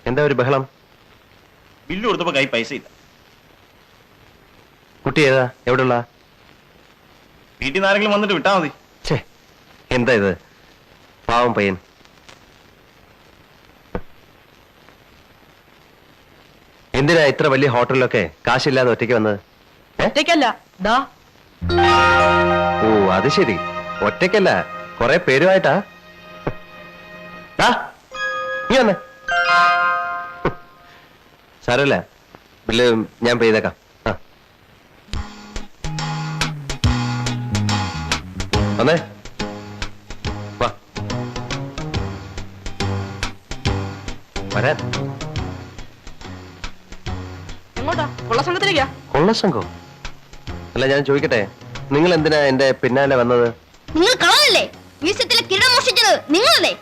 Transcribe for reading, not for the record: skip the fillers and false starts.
എന്താ ഒരു ബഹളം? ബില്ല് കൊടുത്തപ്പോ കൈ പൈസ ഇല്ല. കുട്ടി ഏതാ? എവിടെയുള്ള? വീട്ടിൽ നിന്ന് ആരെങ്കിലും വന്നിട്ട് വിട്ടാ മതി. എന്താ ഇത്? പാവം പയ്യൻ. എന്തിനാ ഇത്ര വലിയ ഹോട്ടലിലൊക്കെ കാശില്ലാതെ ഒറ്റയ്ക്ക് വന്നത്? ഒറ്റയ്ക്കല്ല, ഓ അത് ശരി, ഒറ്റയ്ക്കല്ല, കൊറേ പേരുമായിട്ടാ. നീ വന്നേ. സാരല്ല, ബില്ല് ഞാൻ പേ ചെയ്തേക്കാം. വന്നേ, വാ വരാൻ. എങ്ങോട്ടാ? കൊള്ളസംഘത്തിലേക്കാ. കൊള്ളസംഘം? അല്ല, ഞാൻ ചോദിക്കട്ടെ, നിങ്ങൾ എന്തിനാ എന്റെ പിന്നാലെ വന്നത്? നിങ്ങൾ കളവല്ലേ? മ്യൂസിയത്തിലെ കിരീടം മോഷ്ടിച്ചത് നിങ്ങളല്ലേ?